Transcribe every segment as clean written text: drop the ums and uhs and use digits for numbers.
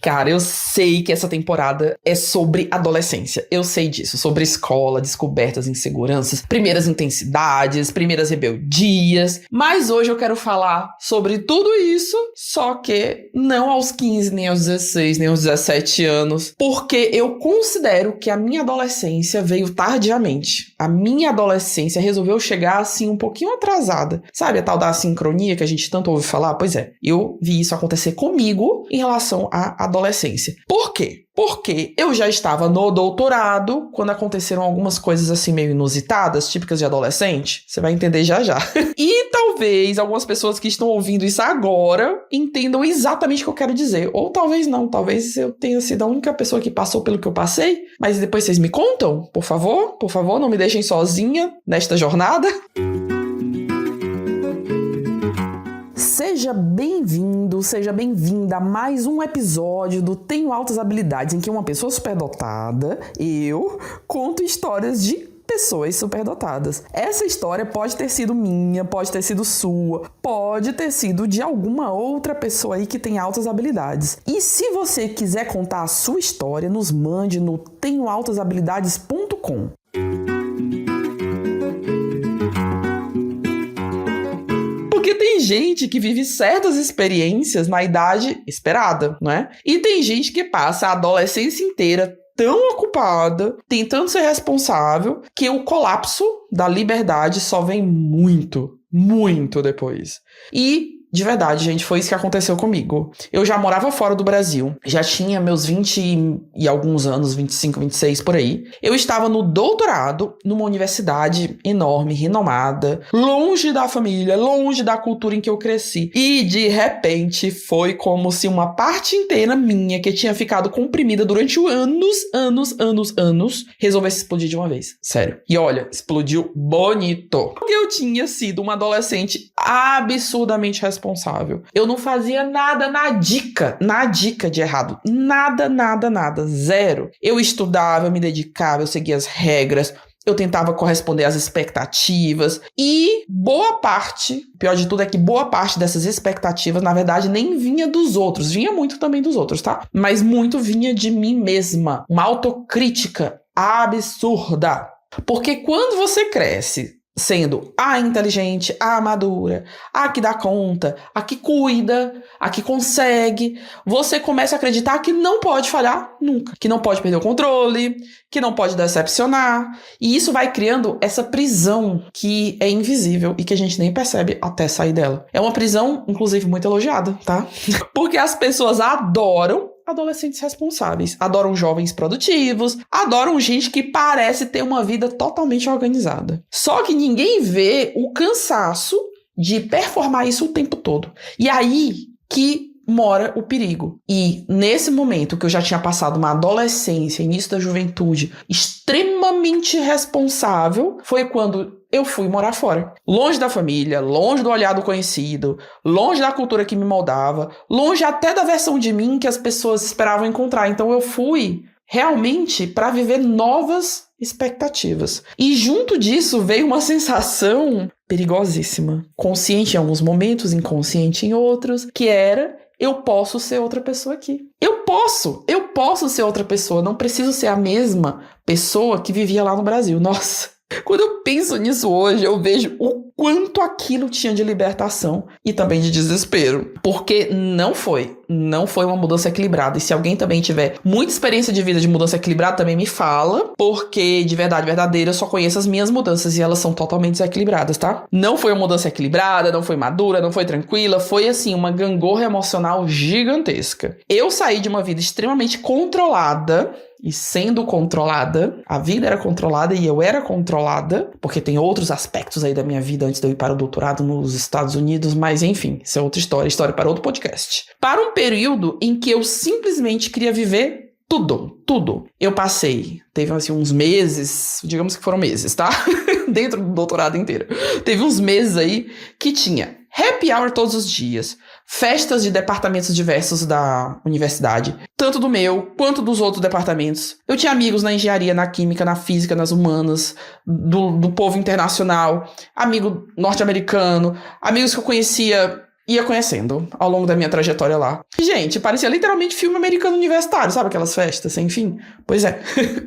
Cara, eu sei que essa temporada é sobre adolescência. Eu sei disso. Sobre escola, descobertas, inseguranças, primeiras intensidades, primeiras rebeldias. Mas hoje eu quero falar sobre tudo isso, só que não aos 15, nem aos 16, nem aos 17 anos. Porque eu considero que a minha adolescência veio tardiamente. A minha adolescência resolveu chegar assim um pouquinho atrasada. Sabe a tal da sincronia que a gente tanto ouve falar? Pois é, eu vi isso acontecer comigo em relação à adolescência. Por quê? Porque eu já estava no doutorado quando aconteceram algumas coisas assim meio inusitadas, típicas de adolescente. Você vai entender já já. E talvez algumas pessoas que estão ouvindo isso agora entendam exatamente o que eu quero dizer. Ou talvez não, talvez eu tenha sido a única pessoa que passou pelo que eu passei. Mas depois vocês me contam, por favor, não me deixem sozinha nesta jornada. Seja bem-vindo, seja bem-vinda a mais um episódio do Tenho Altas Habilidades, em que uma pessoa superdotada, eu, conto histórias de pessoas superdotadas. Essa história pode ter sido minha, pode ter sido sua, pode ter sido de alguma outra pessoa aí que tem altas habilidades. E se você quiser contar a sua história, nos mande no tenhoaltashabilidades.com. Porque tem gente que vive certas experiências na idade esperada, não é? E tem gente que passa a adolescência inteira tão ocupada, tentando ser responsável, que o colapso da liberdade só vem muito depois. E, de verdade, gente, foi isso que aconteceu comigo. Eu já morava fora do Brasil, já tinha meus 20 e alguns anos, 25, 26, por aí. Eu estava no doutorado, numa universidade enorme, renomada, longe da família, longe da cultura em que eu cresci. E, de repente, foi como se uma parte inteira minha, que tinha ficado comprimida durante anos, resolvesse explodir de uma vez. Sério. E olha, explodiu bonito. Porque eu tinha sido uma adolescente absurdamente responsável. Eu não fazia nada na dica de errado. Nada, zero. Eu estudava, eu me dedicava, eu seguia as regras, eu tentava corresponder às expectativas e pior de tudo é que boa parte dessas expectativas, na verdade, nem vinha dos outros. Vinha muito também dos outros, tá? Mas muito vinha de mim mesma. Uma autocrítica absurda. Porque quando você cresce sendo a inteligente, a madura, a que dá conta, a que cuida, a que consegue, você começa a acreditar que não pode falhar nunca, que não pode perder o controle, que não pode decepcionar, e isso vai criando essa prisão que é invisível e que a gente nem percebe até sair dela. É uma prisão, inclusive, muito elogiada, tá? Porque as pessoas adoram adolescentes responsáveis, adoram jovens produtivos, adoram gente que parece ter uma vida totalmente organizada. Só que ninguém vê o cansaço de performar isso o tempo todo. E aí que mora o perigo. E nesse momento que eu já tinha passado uma adolescência, início da juventude, extremamente responsável, foi quando eu fui morar fora. Longe da família, longe do olhar do conhecido, longe da cultura que me moldava, longe até da versão de mim que as pessoas esperavam encontrar. Então eu fui realmente para viver novas expectativas. E junto disso veio uma sensação perigosíssima. Consciente em alguns momentos, inconsciente em outros, que era: eu posso ser outra pessoa aqui. Eu posso ser outra pessoa. Não preciso ser a mesma pessoa que vivia lá no Brasil. Nossa, quando eu penso nisso hoje, eu vejo o quanto aquilo tinha de libertação e também de desespero. Porque não foi uma mudança equilibrada. E se alguém também tiver muita experiência de vida de mudança equilibrada, também me fala. Porque, de verdade, verdadeira, eu só conheço as minhas mudanças e elas são totalmente desequilibradas, tá? Não foi uma mudança equilibrada, não foi madura, não foi tranquila. Foi, assim, uma gangorra emocional gigantesca. Eu saí de uma vida extremamente controlada. E sendo controlada, a vida era controlada e eu era controlada, porque tem outros aspectos aí da minha vida antes de eu ir para o doutorado nos Estados Unidos, mas enfim, isso é outra história para outro podcast. Para um período em que eu simplesmente queria viver tudo. Eu teve assim uns meses, digamos que foram meses, tá? Dentro do doutorado inteiro. Teve uns meses aí que tinha happy hour todos os dias, festas de departamentos diversos da universidade, tanto do meu quanto dos outros departamentos. Eu tinha amigos na engenharia, na química, na física, nas humanas, do povo internacional, amigo norte-americano, amigos que eu conhecia ia conhecendo ao longo da minha trajetória lá. Gente, parecia literalmente filme americano universitário, sabe aquelas festas sem fim? Pois é,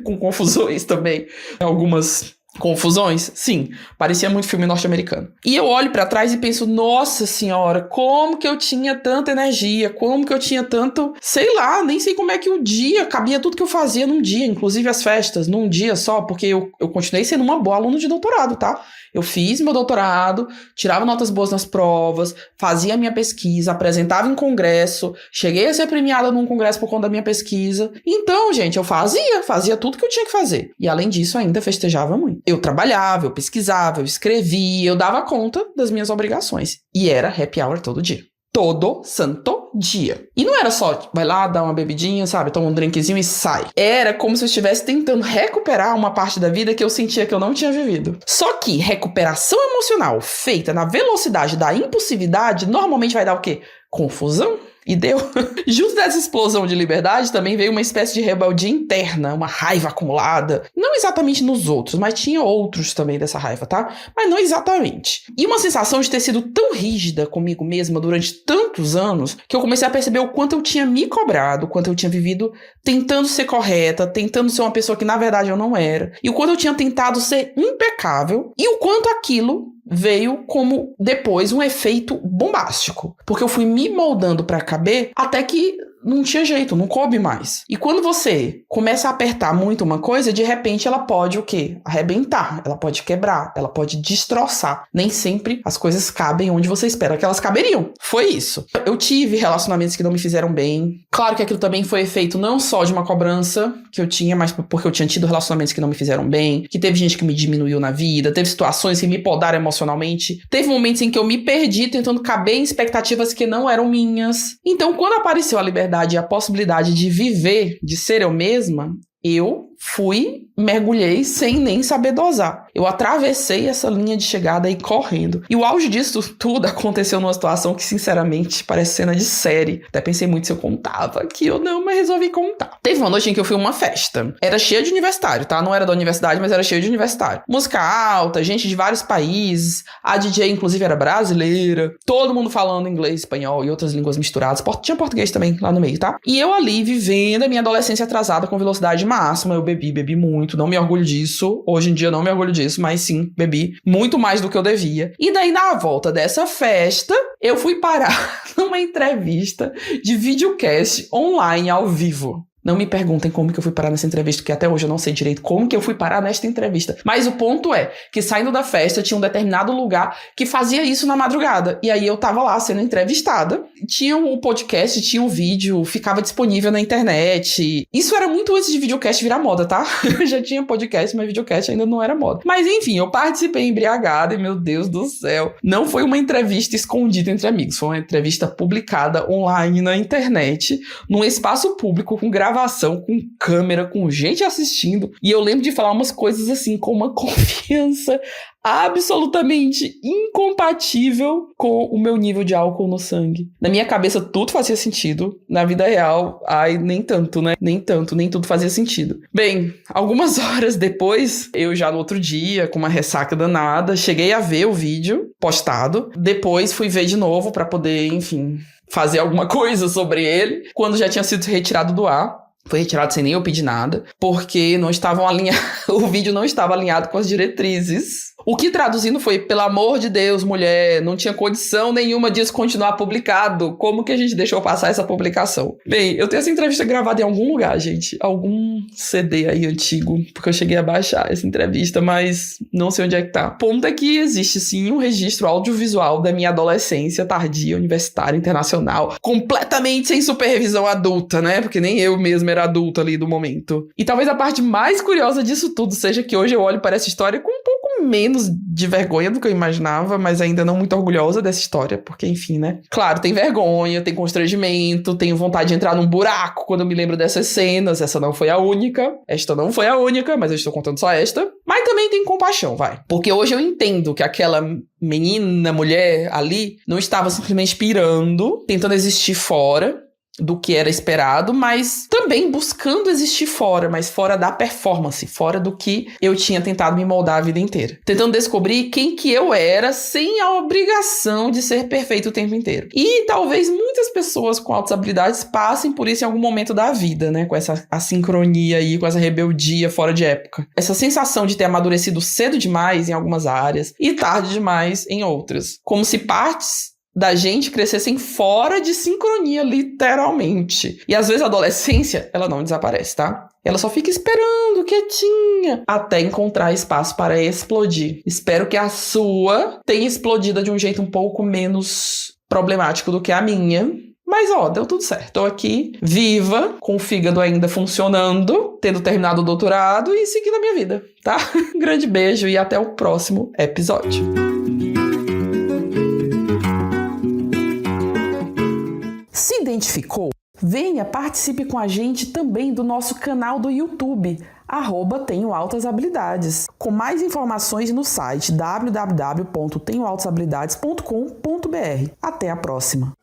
com confusões também. Algumas confusões? Sim, parecia muito filme norte-americano. E eu olho pra trás e penso, nossa senhora, como que eu tinha tanta energia, como que eu tinha tanto, sei lá, nem sei como é que o dia, cabia tudo que eu fazia num dia, inclusive as festas, num dia só, porque eu continuei sendo uma boa aluna de doutorado, tá? Eu fiz meu doutorado, tirava notas boas nas provas, fazia minha pesquisa, apresentava em congresso, cheguei a ser premiada num congresso por conta da minha pesquisa. Então, gente, eu fazia tudo que eu tinha que fazer. E além disso, ainda festejava muito. Eu trabalhava, eu pesquisava, eu escrevia, eu dava conta das minhas obrigações. E era happy hour todo dia. Todo santo dia. E não era só, vai lá, dá uma bebidinha, sabe? Toma um drinkzinho e sai. Era como se eu estivesse tentando recuperar uma parte da vida que eu sentia que eu não tinha vivido. Só que recuperação emocional feita na velocidade da impulsividade normalmente vai dar o quê? Confusão. E deu. Junto dessa explosão de liberdade também veio uma espécie de rebeldia interna, uma raiva acumulada. Não exatamente nos outros, mas tinha outros também dessa raiva, tá? Mas não exatamente. E uma sensação de ter sido tão rígida comigo mesma durante tantos anos que eu comecei a perceber o quanto eu tinha me cobrado, o quanto eu tinha vivido tentando ser correta, tentando ser uma pessoa que na verdade eu não era. E o quanto eu tinha tentado ser impecável e o quanto aquilo veio como depois um efeito bombástico. Porque eu fui me moldando pra caber até que não tinha jeito, não coube mais. E quando você começa a apertar muito uma coisa, de repente ela pode o quê? Arrebentar, ela pode quebrar, ela pode destroçar. Nem sempre as coisas cabem onde você espera que elas caberiam. Foi isso. Eu tive relacionamentos que não me fizeram bem. Claro que aquilo também foi efeito não só de uma cobrança que eu tinha, mas porque eu tinha tido relacionamentos que não me fizeram bem, que teve gente que me diminuiu na vida, teve situações que me podaram emocionalmente, teve momentos em que eu me perdi tentando caber em expectativas que não eram minhas. Então, quando apareceu a liberdade e a possibilidade de viver, de ser eu mesma, eu mergulhei sem nem saber dosar. Eu atravessei essa linha de chegada aí correndo. E o auge disso tudo aconteceu numa situação que, sinceramente, parece cena de série. Até pensei muito se eu contava aqui ou não, mas resolvi contar. Teve uma noite em que eu fui a uma festa. Era cheia de universitário, tá? Não era da universidade, mas era cheia de universitário. Música alta, gente de vários países. A DJ, inclusive, era brasileira. Todo mundo falando inglês, espanhol e outras línguas misturadas. Tinha português também lá no meio, tá? E eu ali, vivendo a minha adolescência atrasada com velocidade máxima. Eu bebi muito. Não me orgulho disso. Hoje em dia não me orgulho disso, mas sim, bebi muito mais do que eu devia. E daí, na volta dessa festa, eu fui parar numa entrevista de videocast online ao vivo. Não me perguntem como que eu fui parar nessa entrevista, porque até hoje eu não sei direito como que eu fui parar nesta entrevista. Mas o ponto é que saindo da festa tinha um determinado lugar que fazia isso na madrugada. E aí eu tava lá sendo entrevistada. Tinha o podcast, tinha o vídeo, ficava disponível na internet. Isso era muito antes de videocast virar moda, tá? Já tinha podcast, mas videocast ainda não era moda. Mas enfim, eu participei embriagada e, meu Deus do céu, não foi uma entrevista escondida entre amigos. Foi uma entrevista publicada online na internet, num espaço público com gravação, com câmera, com gente assistindo. E eu lembro de falar umas coisas assim, com uma confiança absolutamente incompatível com o meu nível de álcool no sangue. Na minha cabeça, tudo fazia sentido. Na vida real, nem tanto, né? Nem tudo fazia sentido. Bem, algumas horas depois, eu já no outro dia, com uma ressaca danada, cheguei a ver o vídeo postado. Depois fui ver de novo pra poder, enfim, fazer alguma coisa sobre ele. Quando já tinha sido retirado do ar. Foi retirado sem nem eu pedir nada, porque não estavam o vídeo não estava alinhado com as diretrizes. O que traduzindo foi, pelo amor de Deus, mulher, não tinha condição nenhuma disso continuar publicado. Como que a gente deixou passar essa publicação? Bem, eu tenho essa entrevista gravada em algum lugar, gente. Algum CD aí antigo, porque eu cheguei a baixar essa entrevista, mas não sei onde é que tá. O ponto é que existe, sim, um registro audiovisual da minha adolescência tardia, universitária, internacional, completamente sem supervisão adulta, né? Porque nem eu mesma era adulta ali do momento. E talvez a parte mais curiosa disso tudo seja que hoje eu olho para essa história com um pouco menos de vergonha do que eu imaginava, mas ainda não muito orgulhosa dessa história, porque enfim, né? Claro, tem vergonha, tem constrangimento, tenho vontade de entrar num buraco quando eu me lembro dessas cenas. Essa não foi a única, esta não foi a única, mas eu estou contando só esta. Mas também tem compaixão, vai. Porque hoje eu entendo que aquela menina, mulher ali, não estava simplesmente pirando, tentando existir fora. do que era esperado, mas também buscando existir fora, mas fora da performance, fora do que eu tinha tentado me moldar a vida inteira. Tentando descobrir quem que eu era sem a obrigação de ser perfeito o tempo inteiro. E talvez muitas pessoas com altas habilidades passem por isso em algum momento da vida, né? Com essa assincronia aí, com essa rebeldia fora de época. Essa sensação de ter amadurecido cedo demais em algumas áreas e tarde demais em outras. Como se partes da gente crescessem fora de sincronia, literalmente. E às vezes a adolescência, ela não desaparece, tá? Ela só fica esperando, quietinha, até encontrar espaço para explodir. Espero que a sua tenha explodido de um jeito um pouco menos problemático do que a minha. Mas, deu tudo certo. Tô aqui, viva, com o fígado ainda funcionando, tendo terminado o doutorado e seguindo a minha vida, tá? Um grande beijo e até o próximo episódio. Se identificou? Venha, participe com a gente também do nosso canal do YouTube, @tenhoaltashabilidades, com mais informações no site www.tenhoaltashabilidades.com.br. Até a próxima!